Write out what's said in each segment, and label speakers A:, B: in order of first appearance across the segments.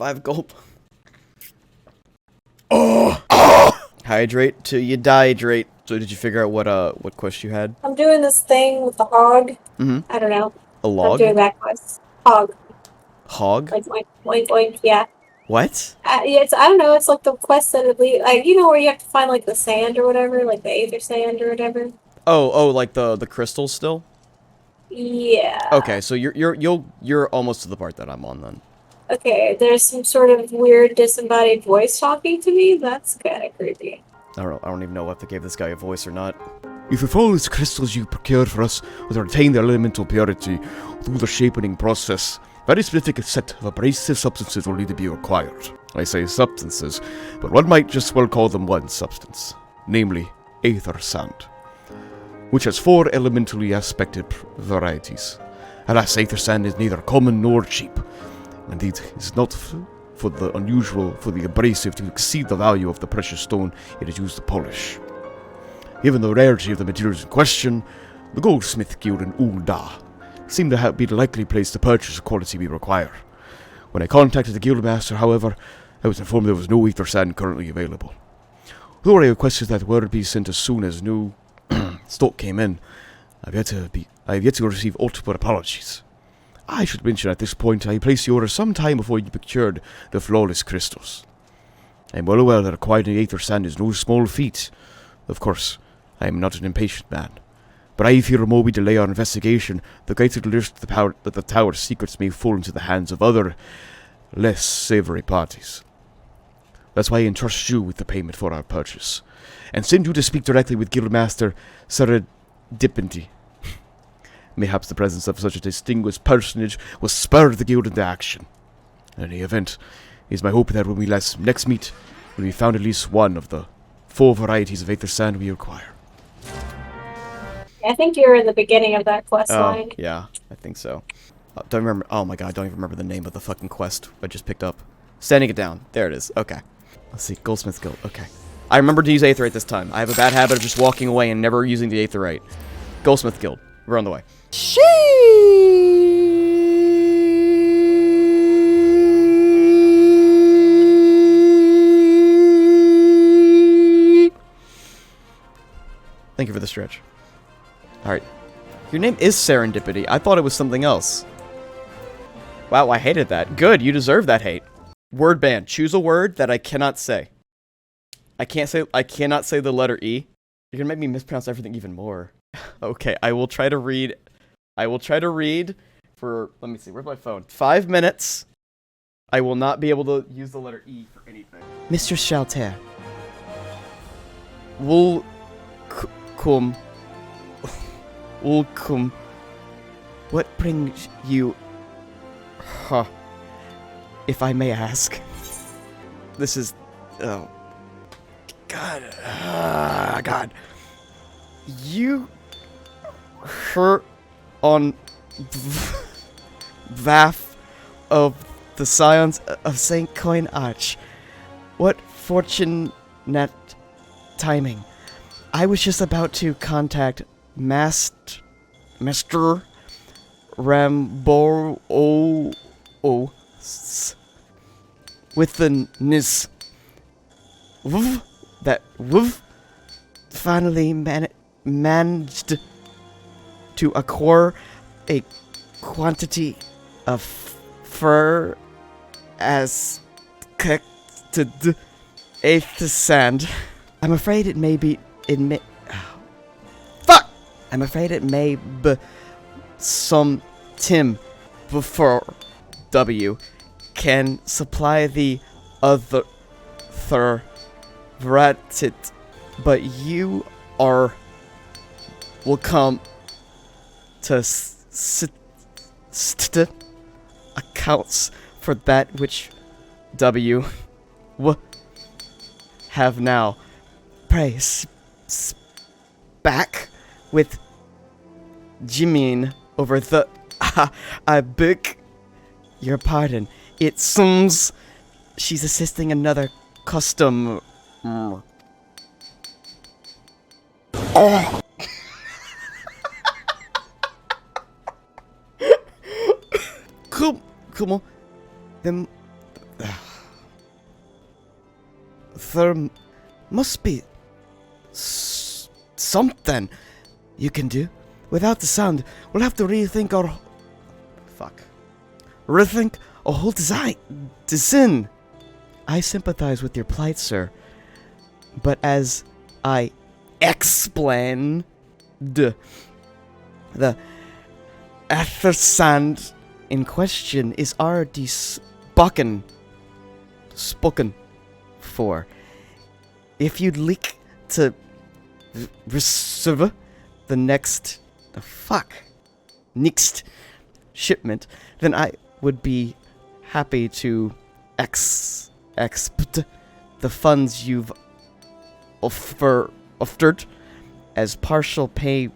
A: 5 gulp. Oh! Hydrate till you dehydrate. So did you figure out what quest you had?
B: I'm doing this thing with the hog. I don't know.
A: A log?
B: I'm doing that quest. Hog.
A: Hog?
B: Like oink, oink, oink, yeah.
A: What?
B: Yeah, I don't know, it's like the quest that like, you know where you have to find like the sand or whatever, like the aether sand or whatever?
A: Oh, like the crystals still?
B: Yeah.
A: Okay, so you're almost to the part that I'm on then.
B: Okay, there's some sort of weird disembodied voice talking to me. That's kind of creepy.
A: I don't even know if they gave this guy a voice or not. If you follow these crystals you procured for us, will retain their elemental purity through the shaping process. Very specific set of abrasive substances will need to be required. I say substances, but one might just well call them one substance, namely aether sand, which has 4 elementally aspected varieties. Alas, aether sand is neither common nor cheap. Indeed, it's not for the unusual for the abrasive to exceed the value of the precious stone it is used to polish. Given the rarity of the materials in question, the Goldsmith Guild in Ul'dah seemed to be the likely place to purchase the quality we require. When I contacted the guildmaster, however, I was informed there was no aether sand currently available. Though I requested that word be sent as soon as new stock came in, I have yet to receive ultimate apologies. I should mention at this point I placed the order some time before you procured the flawless crystals. I am well aware that acquiring aether sand is no small feat. Of course, I am not an impatient man, but I fear the more we delay our investigation, the greater the risk that the tower's secrets may fall into the hands of other, less savory parties. That's why I entrust you with the payment for our purchase, and send you to speak directly with Guildmaster Serendipity. Mayhaps the presence of such a distinguished personage will spur the guild into action. In any event, it is my hope that when we next meet, we will found at least one of the 4 varieties of aether sand we require.
B: I think you're in the beginning of that quest line.
A: Yeah, I think so. Don't remember. Oh my god, I don't even remember the name of the fucking quest I just picked up. Standing it down. There it is. Okay. Let's see. Goldsmith's Guild. Okay. I remember to use aetherite this time. I have a bad habit of just walking away and never using the aetherite. Goldsmith Guild. We're on the way. Sheesh! Thank you for the stretch. Alright. Your name is Serendipity. I thought it was something else. Wow, I hated that. Good, you deserve that hate. Word ban. Choose a word that I cannot say. I cannot say the letter E. You're gonna make me mispronounce everything even more. Okay, I will try to read for, let me see, where's my phone? 5 minutes. I will not be able to use the letter E for anything. Mr. Shalter. Welcome. What brings you... Huh. If I may ask. This is... Oh. God. God. You... hurt on... behalf of the Scions of St. Coin Arch. What fortunate timing. I was just about to contact Master Rambor with the Nis that finally managed to acquire a quantity of fur as to aether sand. I'm afraid it may be I'm afraid it may be some Tim before W can supply the other variety, but you are welcome to accounts for that which W have now. Pray back with Jimin over the I beg your pardon. It seems she's assisting another customer. Oh. Come on. There must be something you can do. Without the sound, we'll have to rethink our... Rethink a whole design. I sympathize with your plight, sir. But as I explained, the Athersand in question is already spoken for. If you'd like to receive the next shipment, then I would be happy to expect the funds you've offered as partial payment.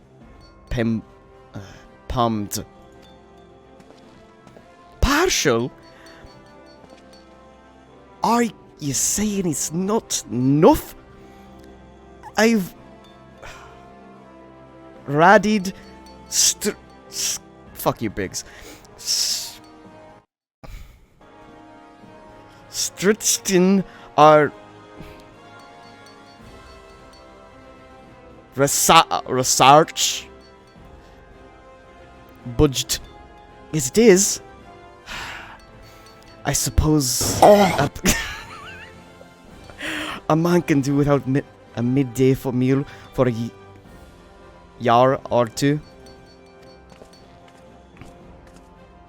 A: Partial? Are you saying it's not enough? I've radied fuck you, Biggs. Strichten are research budget as it is. I suppose a man can do without a midday meal for a year or two.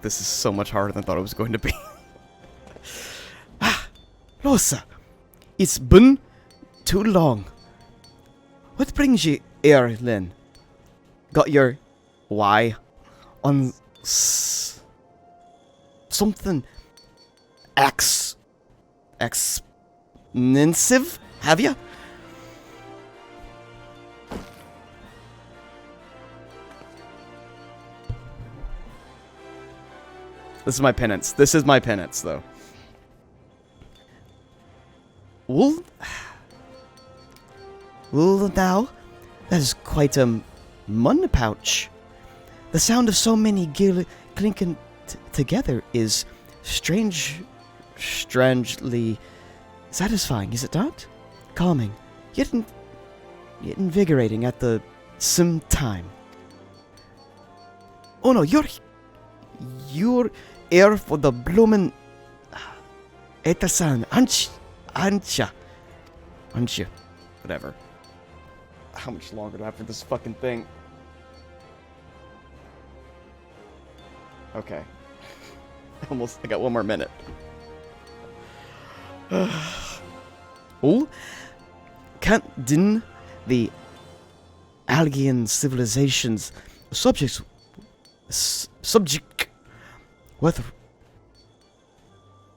A: This is so much harder than I thought it was going to be. Rosa, it's been too long. What brings you here, Lynn? Got your why on something expensive, have you? This is my penance. This is my penance, though. Well, now, that is quite a money pouch. The sound of so many clinking together is strangely satisfying, is it not? Calming, yet invigorating at the same time. Oh no, you're here for the bloomin' Etersan, aren't you? Whatever. How much longer do I have for this fucking thing? Okay. I got one more minute. Oh, can't deny the alien civilization's subject with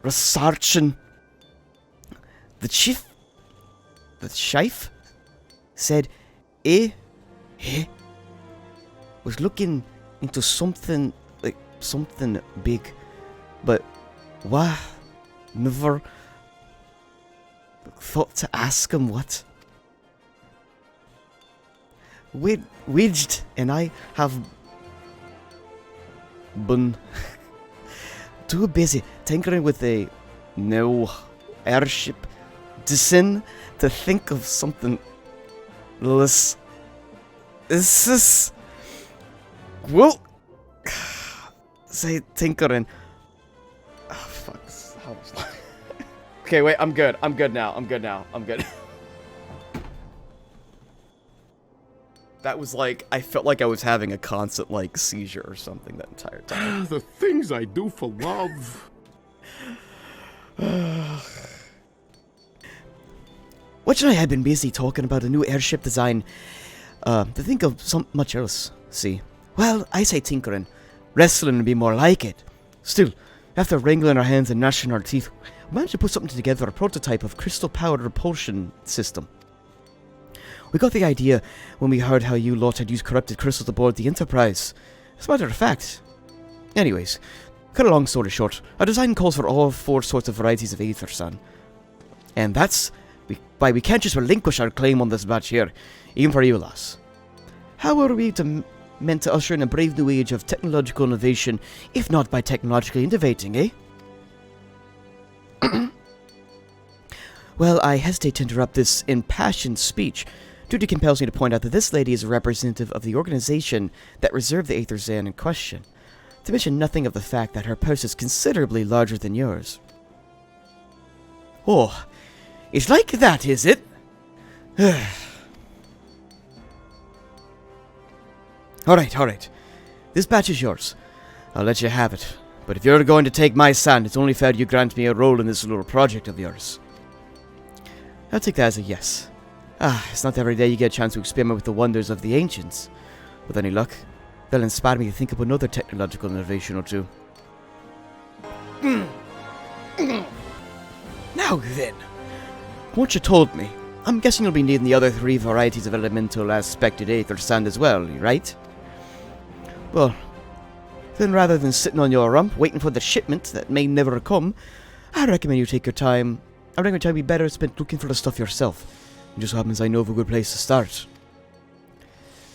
A: researching. The chief said he was looking into something big, but why never thought to ask him what. Widged and I have been too busy tinkering with a new airship design to think of something less. This is well, say tinkering. Oh fuck! How much? Okay, wait. I'm good. I'm good now. That was like, I felt like I was having a constant, like, seizure or something that entire time.
C: The things I do for love.
A: Which I had been busy talking about a new airship design, to think of much else, see. Well, I say tinkering. Wrestling would be more like it. Still, after wrangling our hands and gnashing our teeth, we managed to put something together, a prototype of crystal-powered repulsion system. We got the idea when we heard how you lot had used corrupted crystals aboard the Enterprise. As a matter of fact. Anyways, cut a long story short, our design calls for all 4 sorts of varieties of ether, son. And that's why we can't just relinquish our claim on this batch here, even for you, lass. How are we meant to usher in a brave new age of technological innovation, if not by technologically innovating, eh? Well, I hesitate to interrupt this impassioned speech. Duty compels me to point out that this lady is a representative of the organization that reserved the Aether Zan in question, to mention nothing of the fact that her purse is considerably larger than yours. Oh, it's like that, is it? Alright. This batch is yours. I'll let you have it. But if you're going to take my sand, it's only fair you grant me a role in this little project of yours. I'll take that as a yes. It's not every day you get a chance to experiment with the wonders of the ancients. With any luck, they'll inspire me to think of another technological innovation or two. Now then, what you told me, I'm guessing you'll be needing the other 3 varieties of elemental aspected aether sand as well, right? Well, then rather than sitting on your rump waiting for the shipment that may never come, I recommend you take your time. I recommend it would be better spent looking for the stuff yourself. It just happens I know of a good place to start.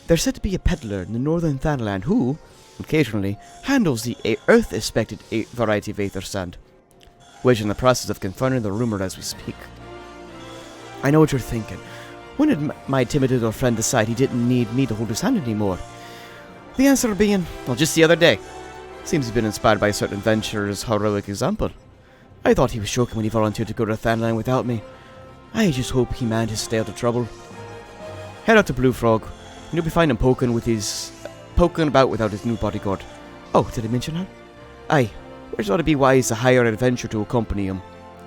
A: There's said to be a peddler in the northern Thanaland who, occasionally, handles the earth-aspected variety of aether sand. We're in the process of confirming the rumor as we speak. I know what you're thinking. When did my timid little friend decide he didn't need me to hold his hand anymore? The answer being, well, just the other day. Seems he's been inspired by a certain adventurer's heroic example. I thought he was joking when he volunteered to go to Thanaland without me. I just hope he managed to stay out of trouble. Head out to Blue Frog, and you'll be finding him poking about without his new bodyguard. Oh, did I mention that? Aye, we thought it'd be wise to hire an adventurer to accompany him,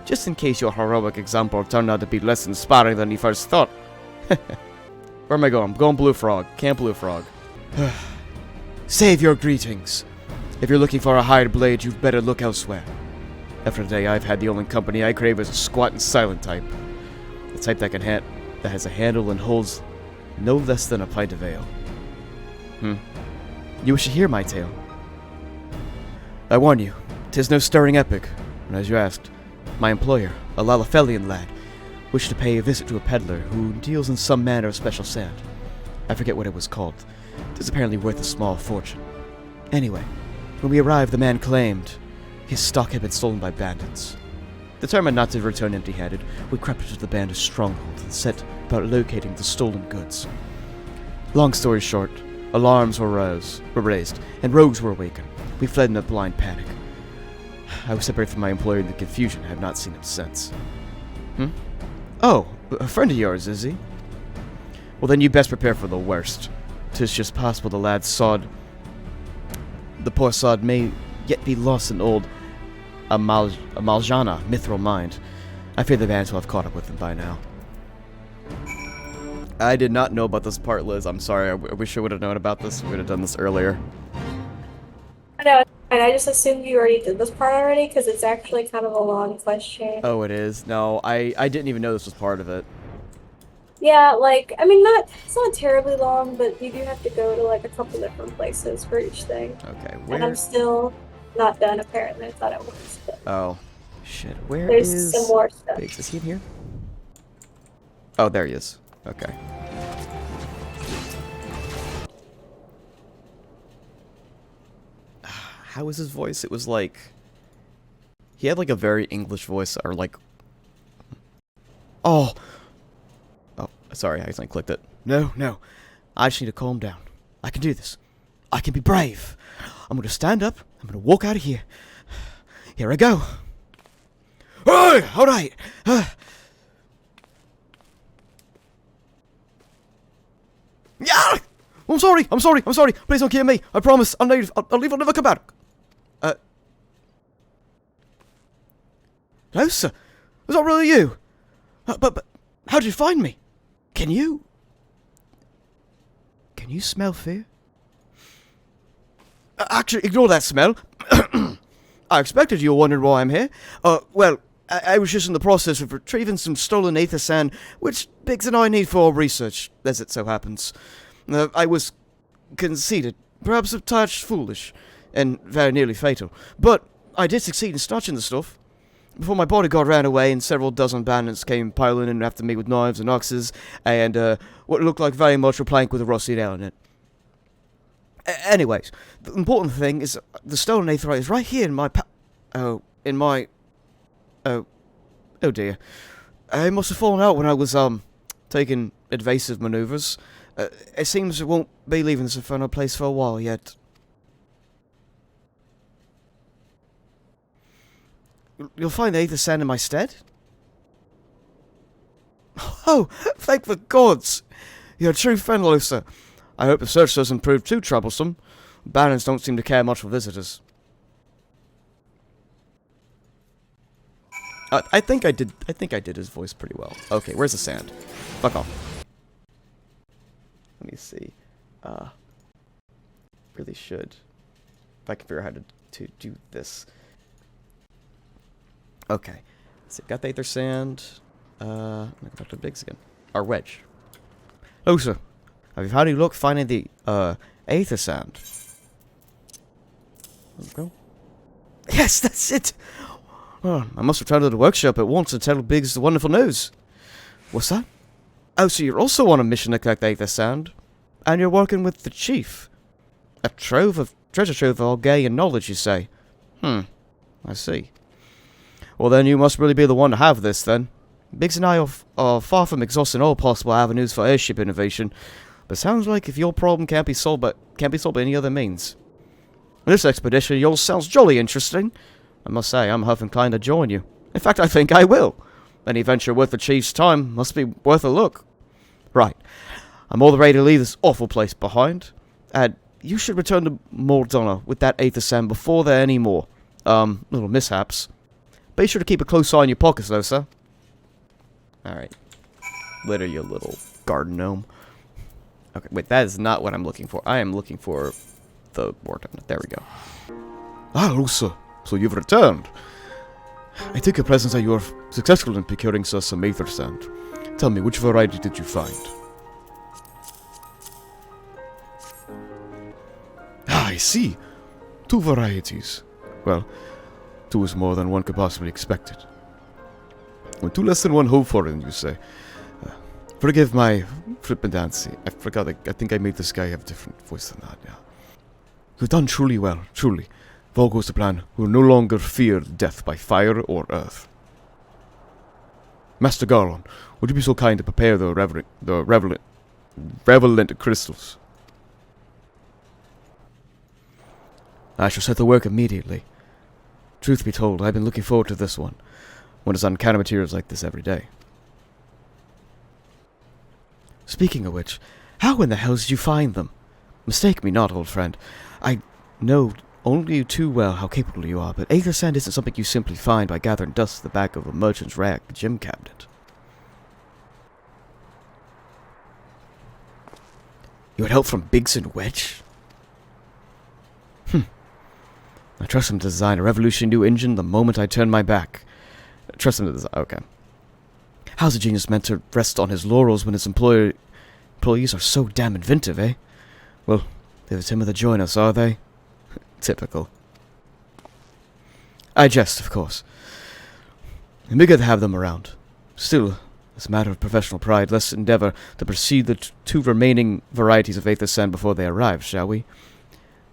A: just in case your heroic example turned out to be less inspiring than you first thought. Where am I going? I'm going Blue Frog. Camp Blue Frog. Save your greetings. If you're looking for a hired blade, you'd better look elsewhere. After the day I've had, the only company I crave is a squat and silent type. The type that has a handle and holds no less than a pint of ale. You wish to hear my tale? I warn you, 'tis no stirring epic, and as you asked, my employer, a Lalafelian lad, wished to pay a visit to a peddler who deals in some manner of special sand. I forget what it was called. It is apparently worth a small fortune. Anyway, when we arrived, the man claimed his stock had been stolen by bandits. Determined not to return empty-handed, we crept into the bandit's stronghold and set about locating the stolen goods. Long story short, alarms were raised, and rogues were awakened. We fled in a blind panic. I was separated from my employer in the confusion and have not seen him since. Oh, a friend of yours, is he? Well, then you best prepare for the worst. 'Tis just possible the poor sod may yet be lost in old Amaljana mithril mind. I fear the bandits will have caught up with him by now. I did not know about this part, Liz. I'm sorry. I wish I would have known about this. We would have done this earlier.
B: I know, and I just assumed you already did this part already, because it's actually kind of a long question.
A: Oh, it is? No, I didn't even know this was part of it.
B: Yeah, like, I mean, it's not terribly long, but you do have to go to, like, a couple different places for each thing.
A: Okay,
B: And I'm still not done, apparently. I thought I was, but...
A: Oh, shit. Where
B: There's
A: is...
B: some more stuff.
A: Biggs? Is he in here? Oh, there he is. Okay. How was his voice? It was like... He had like a very English voice, or like... Oh! Oh, sorry, I accidentally clicked it. No. I just need to calm down. I can do this. I can be brave. I'm gonna stand up. I'm gonna walk out of here. Here I go. Alright! Yeah! I'm sorry! Please don't kill me! I promise! I'll leave, I'll never come back! No, sir! Was that really you? But how did you find me? Can you smell fear? Actually, ignore that smell. I expected you were wondering why I'm here. Well, I was just in the process of retrieving some stolen aether sand, which Biggs and I need for our research, as it so happens. I was conceited, perhaps a touch foolish, and very nearly fatal. But I did succeed in snatching the stuff. Before my bodyguard ran away and several dozen bandits came piling in after me with knives and axes, and what looked like very much a plank with a rusty nail in it. Anyways, the important thing is the stolen aetherite is right here in my oh dear. I must have fallen out when I was, taking evasive maneuvers. It seems it won't be leaving this infernal place for a while yet. You'll find the Aether Sand in my stead? Oh, thank the gods! You're a true friend, Lusa. I hope the search doesn't prove too troublesome. Barons don't seem to care much for visitors. I think I did his voice pretty well. Okay, where's the sand? Fuck off. Let me see. Really should. If I can figure out how to do this. Okay. So got the Aether Sand. Go back to the digs again. Our wedge. Oh, sir. Have you had any luck finding the, Aether Sand? There we go. Yes, that's it! Oh, I must return to the workshop at once and tell Biggs the wonderful news. What's that? Oh, so you're also on a mission to collect the Aether Sand? And you're working with the chief? A treasure trove of all gay and knowledge, you say? I see. Well, then you must really be the one to have this, then. Biggs and I are far from exhausting all possible avenues for airship innovation, but sounds like if your problem can't be solved by any other means. This expedition of yours sounds jolly interesting. I must say, I'm half inclined to join you. In fact, I think I will. Any venture worth the chief's time must be worth a look. Right. I'm all ready to leave this awful place behind. And you should return to Mordona with that Aether Sand before there are any more, little mishaps. Be sure to keep a close eye on your pockets, though, sir. Alright. Litter, you little garden gnome. Okay, wait, that is not what I'm looking for. I am looking for the Mordona. There we go. Ah, Lusa. So you've returned. I take your presence that you are successful in procuring us some Aether Sand. Tell me, which variety did you find? Ah, I see. 2 varieties. Well, 2 is more than one could possibly expect it. When 2 less than 1 hope for it, you say. Forgive my flippandancy. I forgot, I think I made this guy have a different voice than that, yeah. You've done truly well, truly. If all goes to plan, we will no longer fear death by fire or earth. Master Garlon, would you be so kind to prepare the relevant crystals? I shall set to work immediately. Truth be told, I've been looking forward to this one. One is on counter materials like this every day. Speaking of which, how in the hell did you find them? Mistake me not, old friend. I know only too well how capable you are, but Aether Sand isn't something you simply find by gathering dust at the back of a merchant's rag gem cabinet. You had help from Biggs and Wedge? I trust him to design a revolutionary new engine the moment I turn my back. Trust him to design. Okay. How's a genius meant to rest on his laurels when his employees are so damn inventive, eh? Well, they're the timid to join us, are they? Typical. I jest, of course. It'd be good to have them around. Still, as a matter of professional pride, let's endeavor to proceed the 2 remaining varieties of Aether Sand before they arrive, shall we?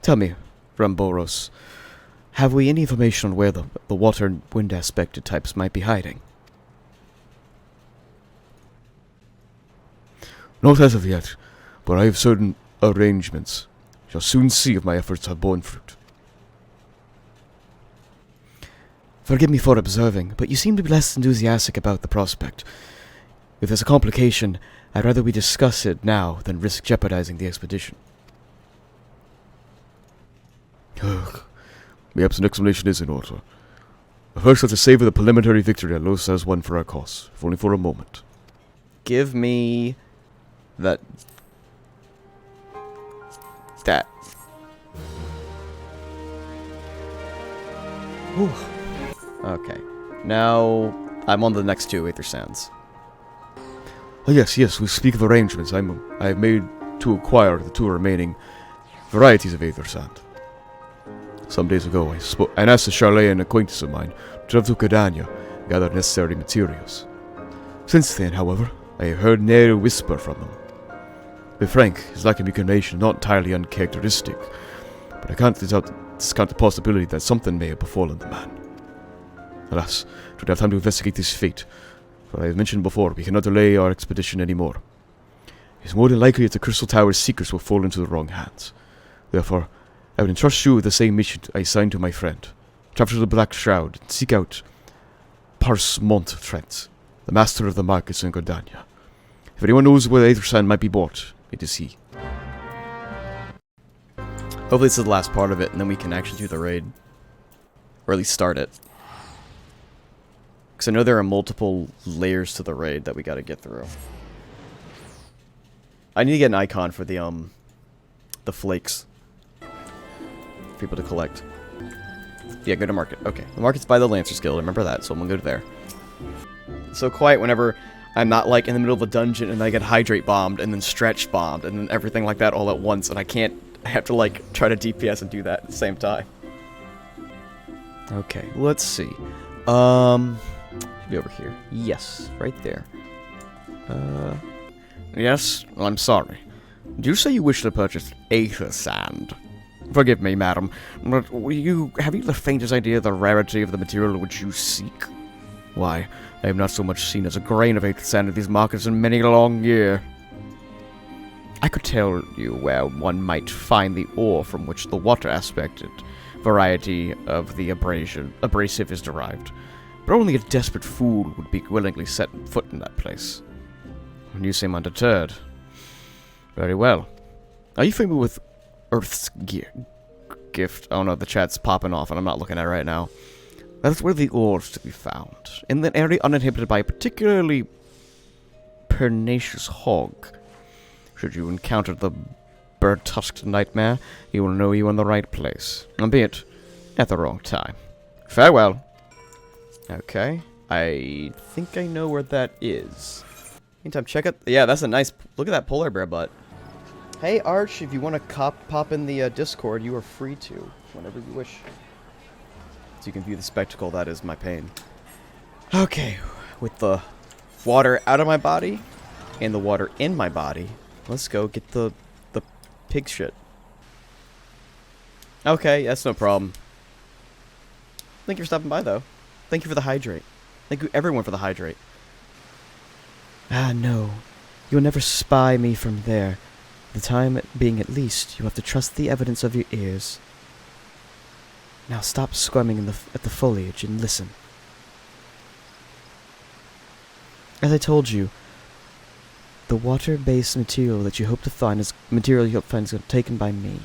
A: Tell me, Ramboros, have we any information on where the water and wind aspected types might be hiding? Not as of yet, but I have certain arrangements. Shall soon see if my efforts have borne fruit. Forgive me for observing, but you seem to be less enthusiastic about the prospect. If there's a complication, I'd rather we discuss it now than risk jeopardizing the expedition. Ugh. Perhaps an explanation is in order. But first, let's savor the preliminary victory that Los has won for our cause, if only for a moment. Give me that. Whew. Okay. Now, I'm on the next 2 Aether Sands. Oh yes, we speak of arrangements. I have made to acquire the 2 remaining varieties of Aether Sand. Some days ago, I asked a Charlatan acquaintance of mine to travel to Cadania and gather necessary materials. Since then, however, I have heard nary whisper from them. To be frank, his lack of inclination is not entirely uncharacteristic, but I can't discount the possibility that something may have befallen the man. Alas, I don't have time to investigate this fate. For I have mentioned before, we cannot delay our expedition anymore. It is more than likely that the Crystal Tower's secrets will fall into the wrong hands. Therefore, I would entrust you with the same mission I assigned to my friend. Travel to the Black Shroud and seek out Pars Trent, the master of the markets in Gordania. If anyone knows where Aethersan might be bought, it is he. Hopefully this is the last part of it, and then we can actually do the raid. Or at least start it. Because I know there are multiple layers to the raid that we gotta get through. I need to get an icon for the flakes. For people to collect. Yeah, go to market. Okay. The market's by the Lancer's Guild. Remember that, so I'm gonna go there. It's so quiet whenever I'm not, like, in the middle of a dungeon and I get hydrate bombed and then stretch bombed and then everything like that all at once, and I have to, like, try to DPS and do that at the same time. Okay, let's see. Should be over here. Yes, right there. Yes? Well, I'm sorry. Did you say you wish to purchase Aether Sand? Forgive me, madam, but have you the faintest idea of the rarity of the material which you seek? Why, I have not so much seen as a grain of Aether Sand in these markets in many a long year. I could tell you where one might find the ore from which the water aspected variety of the abrasive is derived, but only a desperate fool would be willingly set foot in that place. And you seem undeterred. Very well. Are you familiar with Earth's gift? Oh no, the chat's popping off and I'm not looking at it right now. That's where the ore is to be found. In an area uninhabited by a particularly pernicious hog. Should you encounter the bird-tusked nightmare, he will know you in the right place. Albeit at the wrong time. Farewell. Okay. I think I know where that is. Meantime, check it. Yeah, that's a nice... Look at that polar bear butt. Hey, Arch, if you want to pop in the Discord, you are free to. Whenever you wish. So you can view the spectacle that is my pain. Okay. With the water out of my body and the water in my body, let's go get the pig shit. Okay, that's no problem. Thank you for stopping by, though. Thank you for the hydrate. Thank you, everyone, for the hydrate. Ah, no. You will never spy me from there. The time being at least, you have to trust the evidence of your ears. Now stop squirming at the foliage and listen. As I told you, the water-based material that you hope to find is taken by me.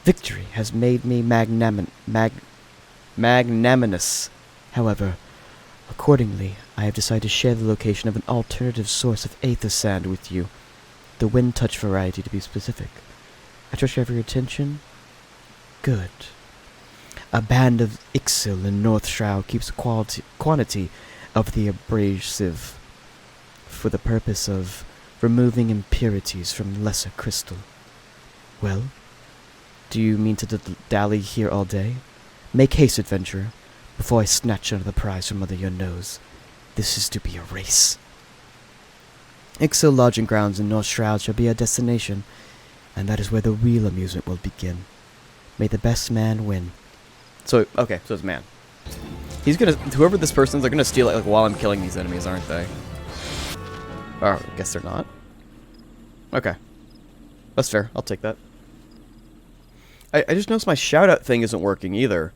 A: Victory has made me magnanimous. However, accordingly, I have decided to share the location of an alternative source of Aether Sand with you. The wind touch variety, to be specific. I trust you have your attention? Good. A band of Ixil in North Shroud keeps a quantity of the abrasive for the purpose of removing impurities from lesser crystal. Well, do you mean to dally here all day? Make haste, adventurer, before I snatch another prize from under your nose. This is to be a race. Ixil lodging grounds in North Shroud shall be our destination, and that is where the real amusement will begin. May the best man win. So, okay, so it's man. He's gonna, whoever this person is, they're gonna steal it like while I'm killing these enemies, aren't they? Oh, I guess they're not. Okay. That's fair, I'll take that. I just noticed my shout-out thing isn't working either.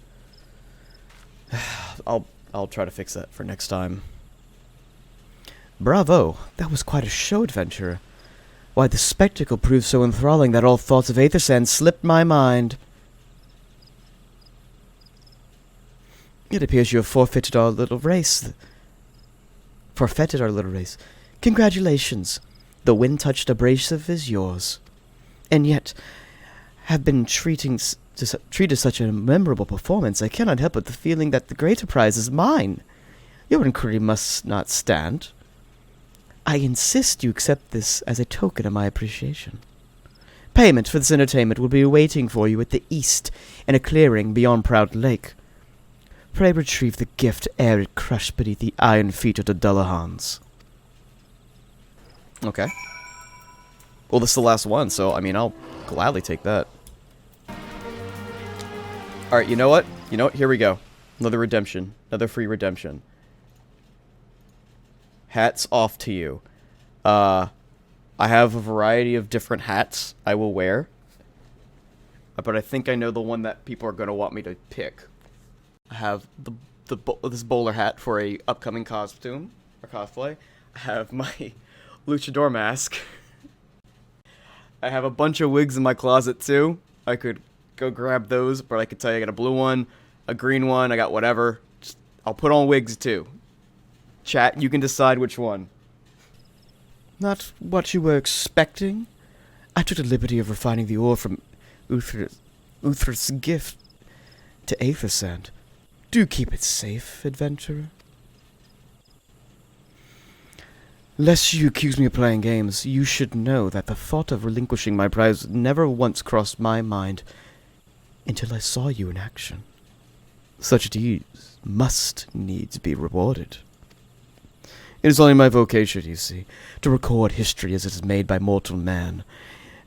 A: I'll try to fix that for next time. Bravo! That was quite a show, adventurer. Why, the spectacle proved so enthralling that all thoughts of Aether Sand slipped my mind. It appears you have forfeited our little race. Congratulations. The wind-touched abrasive is yours. And yet, have been treated such a memorable performance, I cannot help but the feeling that the greater prize is mine. Your inquiry must not stand. I insist you accept this as a token of my appreciation. Payment for this entertainment will be waiting for you at the east in a clearing beyond Proud Lake. Pray retrieve the gift ere it crush beneath the iron feet of the Dullahans. Okay. Well, this is the last one, so, I mean, I'll gladly take that. Alright, you know what? Here we go. Another redemption. Another free redemption. hats off to you. I have a variety of different hats I will wear. But I think I know the one that people are going to want me to pick. I have this bowler hat for a upcoming costume, or cosplay. I have my luchador mask. I have a bunch of wigs in my closet, too. I could go grab those, but I could tell you I got a blue one, a green one, I got whatever. I'll put on wigs, too. Chat, you can decide which one. Not what you were expecting? I took the liberty of refining the ore from Uther's gift to aether sand. Do keep it safe, adventurer. Lest you accuse me of playing games, you should know that the thought of relinquishing my prize never once crossed my mind until I saw you in action. Such deeds must needs be rewarded. It is only my vocation, you see, to record history as it is made by mortal man,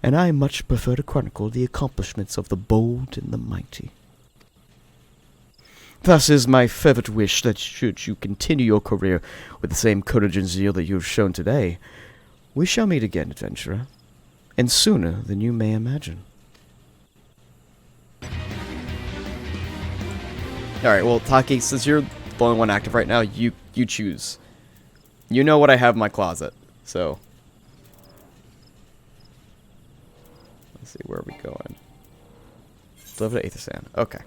A: and I much prefer to chronicle the accomplishments of the bold and the mighty. Thus is my fervent wish that should you continue your career with the same courage and zeal that you have shown today, we shall meet again, adventurer, and sooner than you may imagine. Alright, well, Taki, since you're the only one active right now, you choose. You know what I have in my closet, so... Let's see, where are we going? Deliver to aether sand. Okay.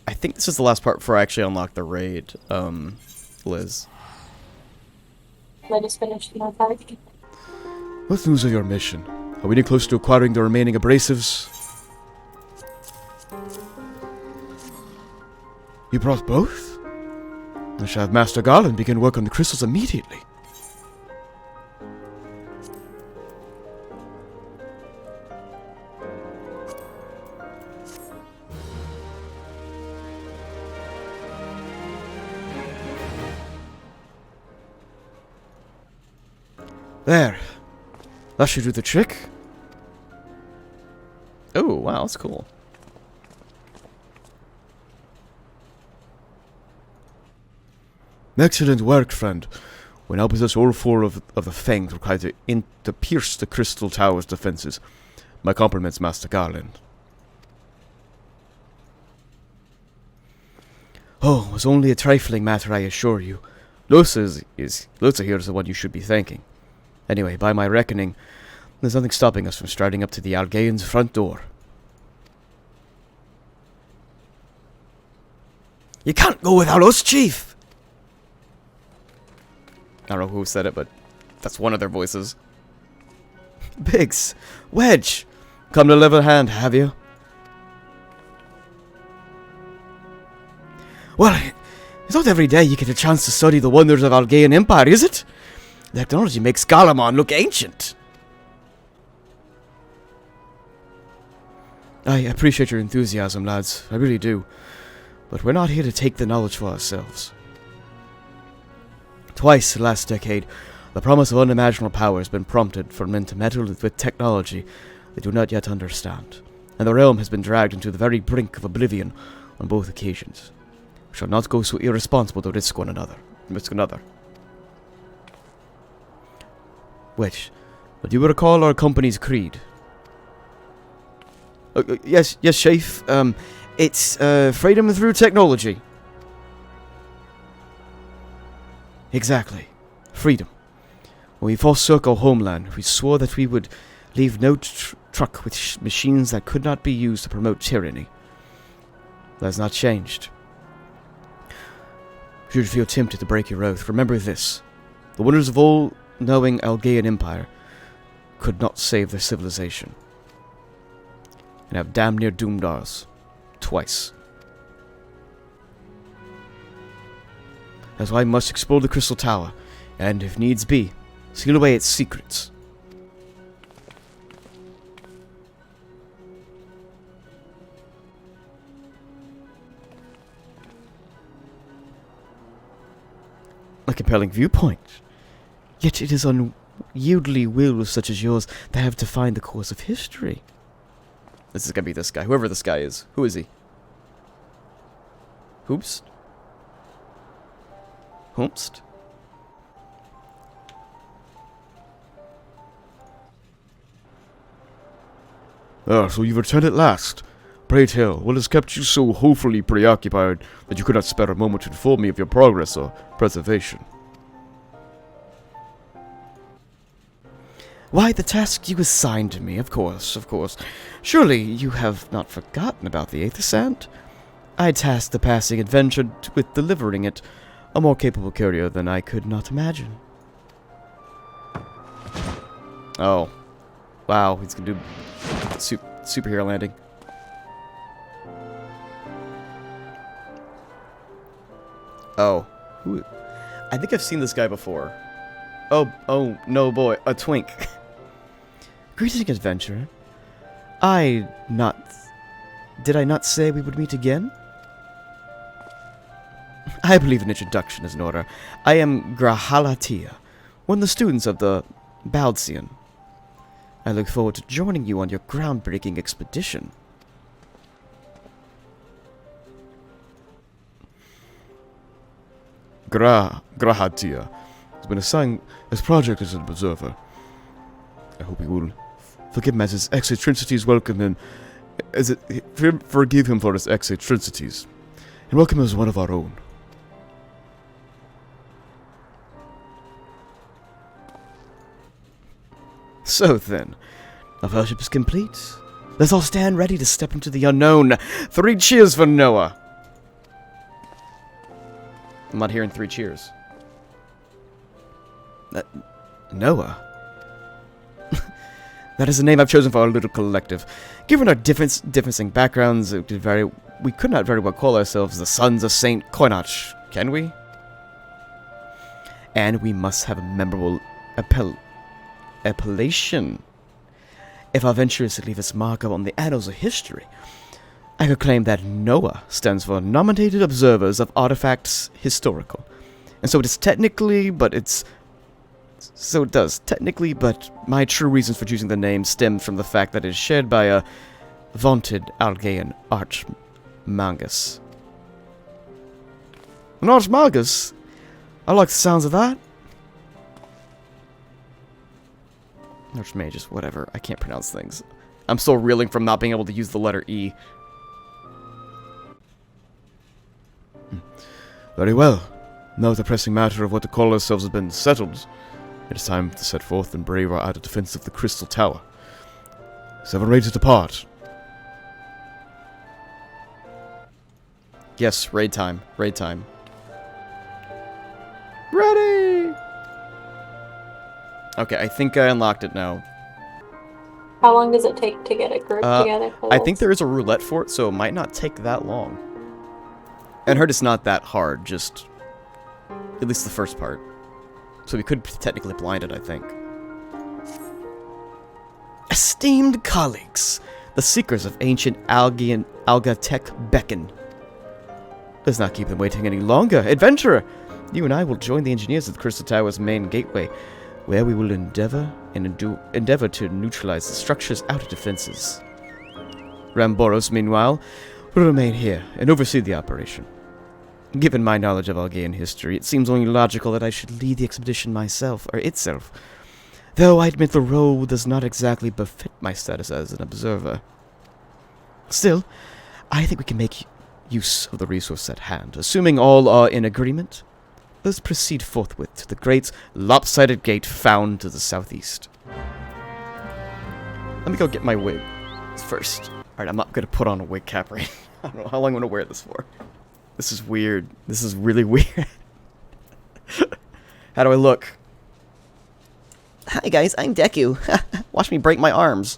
A: I think this is the last part before I actually unlock the raid, Liz.
B: Let us finish my fight.
A: What's the news of your mission? Are we getting close to acquiring the remaining abrasives? You brought both? I shall have Master Garland begin work on the crystals immediately. There. That should do the trick. Oh, wow, that's cool. Excellent work, friend. We now possess all four of the fangs required to pierce the crystal tower's defenses. My compliments, Master Garland. Oh, it was only a trifling matter, I assure you. Losa here is the one you should be thanking. Anyway, by my reckoning, there's nothing stopping us from striding up to the Algaeans' front door. You can't go without us, Chief! I don't know who said it, but that's one of their voices. Biggs, Wedge, come to lend a hand, have you? Well, it's not every day you get a chance to study the wonders of Algaean Empire, is it? The technology makes Galamon look ancient. I appreciate your enthusiasm, lads. I really do. But we're not here to take the knowledge for ourselves. Twice the last decade, the promise of unimaginable power has been prompted for men to meddle with technology they do not yet understand, and the realm has been dragged into the very brink of oblivion on both occasions. We shall not go so irresponsible to risk another. Which, do you recall our company's creed? Yes, Chief. It's freedom through technology. Exactly. Freedom. When we forsook our homeland, we swore that we would leave no truck with machines that could not be used to promote tyranny. That has not changed. Should you feel tempted to break your oath, remember this. The wonders of all-knowing Algaean Empire could not save their civilization. And have damn near doomed ours. Twice. That's why I must explore the Crystal Tower, and, if needs be, seal away its secrets. A compelling viewpoint. Yet it is unyieldly wills such as yours that have defined the course of history. This is gonna be this guy, whoever this guy is. Who is he? Hoopst? Hoomst? Ah, so you've returned at last. Pray tell, what has kept you so hopefully preoccupied that you could not spare a moment to inform me of your progress or preservation?
D: Why, the task you assigned to me, of course, of course. Surely you have not forgotten about the Aether Sand? I tasked the passing adventure with delivering it, a more capable courier than I could not imagine.
A: Oh. Wow, he's gonna do superhero landing. Oh. Who? I think I've seen this guy before. Oh, no boy, a twink.
D: Greeting, adventurer. Did I not say we would meet again? I believe an introduction is in order. I am Grahalatia, one of the students of the Balsian. I look forward to joining you on your groundbreaking expedition.
A: Grahatia has been assigned as project as an observer. I hope he will forgive him as his eccentricities welcome him, forgive him for his eccentricities, and welcome him as one of our own.
D: So then, our fellowship is complete. Let's all stand ready to step into the unknown.
A: 3 cheers for Noah! I'm not hearing 3 cheers.
D: Noah? That is the name I've chosen for our little collective. Given our differencing backgrounds, we could not very well call ourselves the Sons of Saint Koinach, can we? And we must have a memorable appellation. If our venture is to leave its mark on the annals of history, I could claim that NOAA stands for Nominated Observers of Artifacts Historical. And so it is technically, but my true reasons for choosing the name stemmed from the fact that it is shared by a vaunted Algaean archmagus. An archmagus? I like the sounds of that.
A: Archmagus, whatever. I can't pronounce things. I'm still reeling from not being able to use the letter E.
C: Very well. Now that the pressing matter of what to call ourselves has been settled, it is time to set forth and brave our outer defense of the Crystal Tower. Is everyone ready to depart?
A: Yes, raid time. Raid time.
D: Ready!
A: Okay, I think I unlocked it now.
B: How long does it take to get a group together?
A: I think there is a roulette for it, so it might not take that long. And heard it's not that hard, just at least the first part. So we could technically blind it, I think.
D: Esteemed colleagues, the seekers of ancient Alga Tech beckon. Let's not keep them waiting any longer. Adventurer, you and I will join the engineers at the Crystal Tower's main gateway, where we will endeavor to neutralize the structure's outer defenses. Ramboros, meanwhile, will remain here and oversee the operation. Given my knowledge of Algaean history, it seems only logical that I should lead the expedition itself. Though I admit the role does not exactly befit my status as an observer. Still, I think we can make use of the resource at hand. Assuming all are in agreement, let's proceed forthwith to the great lopsided gate found to the southeast.
A: Let me go get my wig first. Alright, I'm not gonna put on a wig cap right now. I don't know how long I'm gonna wear this for. This is weird. This is really weird. How do I look?
D: Hi guys, I'm Deku.
A: Watch me break my arms.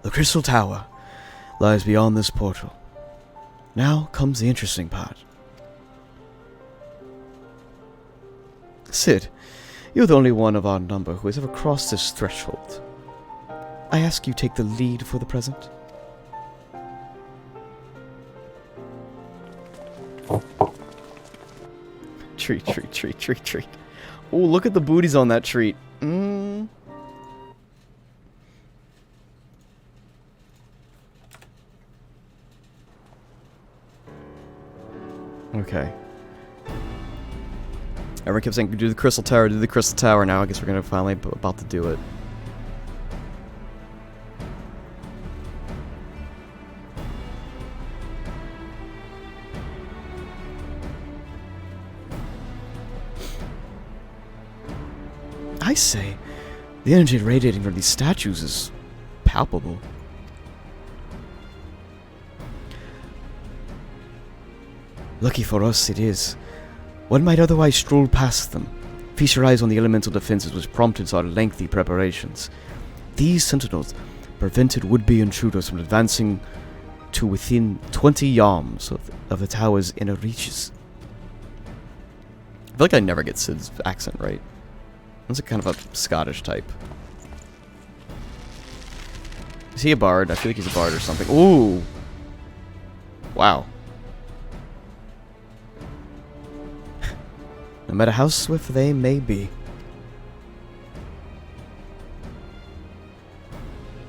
D: The Crystal Tower lies beyond this portal. Now comes the interesting part. Sid, you're the only one of our number who has ever crossed this threshold. I ask you take the lead for the present.
A: Treat, treat, treat, treat, treat. Oh, look at the booties on that treat.
D: Okay. Everyone kept saying, do the Crystal Tower, do the Crystal Tower. Now I guess we're gonna finally about to do it. I say, the energy radiating from these statues is palpable. Lucky for us it is. One might otherwise stroll past them, feast your eyes on the elemental defenses which prompted our lengthy preparations. These sentinels prevented would-be intruders from advancing to within 20 yards of the tower's inner reaches. I feel like I never get Sid's accent right. That's a kind of a Scottish type. Is he a bard? I feel like he's a bard or something. Ooh! Wow. No matter how swift they may be.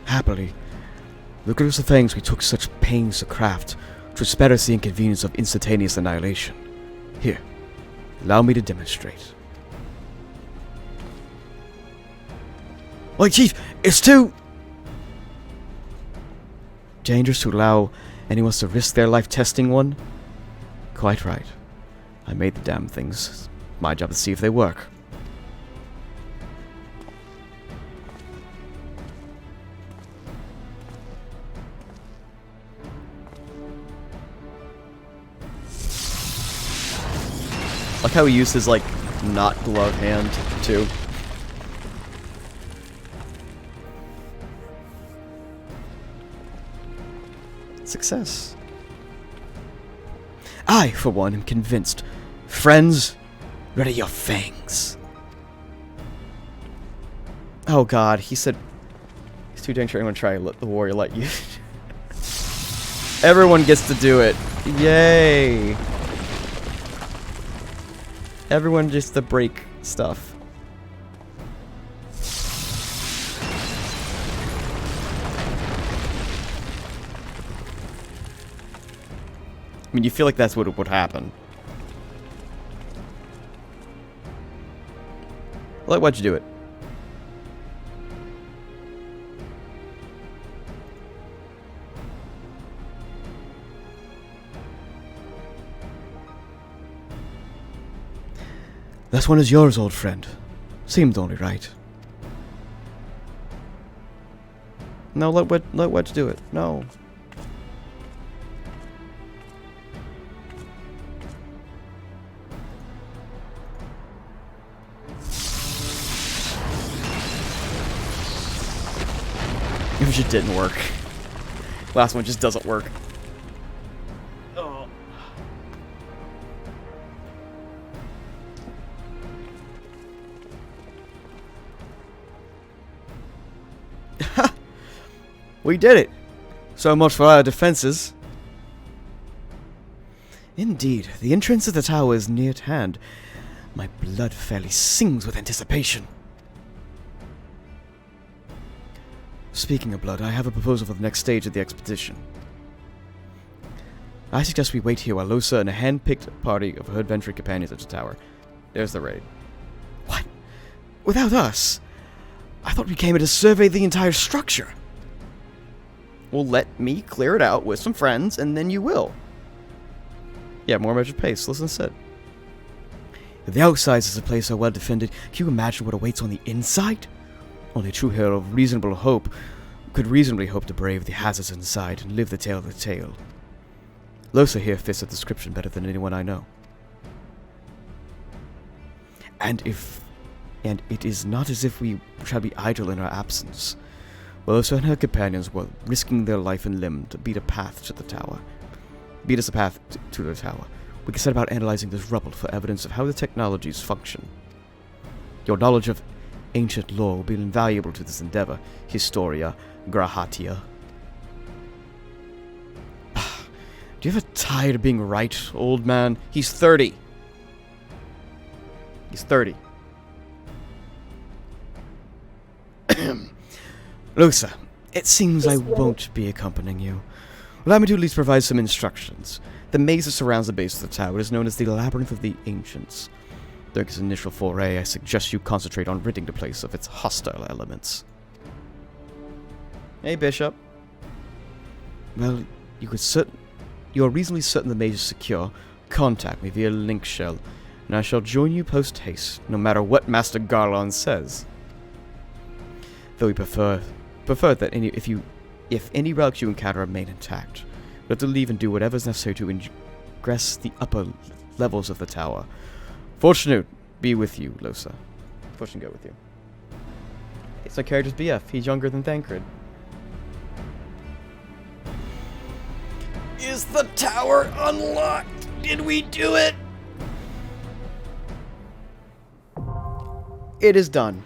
D: Happily, lucrative of things we took such pains to craft to spare us the inconvenience of instantaneous annihilation. Here, allow me to demonstrate. Why, Chief, it's too dangerous to allow anyone to risk their life testing one? Quite right. I made the damn things. My job to see if they work. Like how he used his, like, not glove hand, too. Success. I, for one, am convinced. Friends, ready your fangs. Oh god, he said he's too dangerous. I'm gonna try and let the warrior let you. Everyone gets to do it. Yay. Everyone just to break stuff. I mean, you feel like that's what would happen. Well, why'd you do it? That one is yours, old friend. Seemed only right. No, let Wedge do it. No. It just didn't work. Last one just doesn't work. Oh. We did it! So much for our defenses. Indeed, the entrance of the tower is near at hand. My blood fairly sings with anticipation. Speaking of blood, I have a proposal for the next stage of the expedition. I suggest we wait here while Losa and a hand-picked party of her adventuring companions at the tower. There's the raid. What? Without us? I thought we came here to survey the entire structure. Well, let me clear it out with some friends, and then you will. Yeah, more measured pace. Listen said. If the outside is a place so well defended, can you imagine what awaits on the inside? Only a true hero of reasonable hope could reasonably hope to brave the hazards inside and live the tale of the tale. Losa here fits the description better than anyone I know. And it is not as if we shall be idle in our absence. Well, Losa and her companions were risking their life and limb to beat us a path to the tower. We can set about analyzing this rubble for evidence of how the technologies function. Your knowledge of ancient lore will be invaluable to this endeavor, Historia Grahatia. Do you ever tired of being right, old man? He's 30. He's 30. Losa, it seems I won't be accompanying you. Allow me to at least provide some instructions. The maze that surrounds the base of the tower is known as the Labyrinth of the Ancients. During its initial foray, I suggest you concentrate on ridding the place of its hostile elements. Hey, Bishop. Well, you are reasonably certain the maze is secure. Contact me via link shell, and I shall join you post-haste, no matter what Master Garlon says. Though we prefer that if any relics you encounter remain intact, you have to leave and do whatever is necessary to ingress the upper levels of the tower. Fortune be with you, Losa. Fortune go with you. It's my character's BF. He's younger than Thancred. Is the tower unlocked? Did we do it? It is done.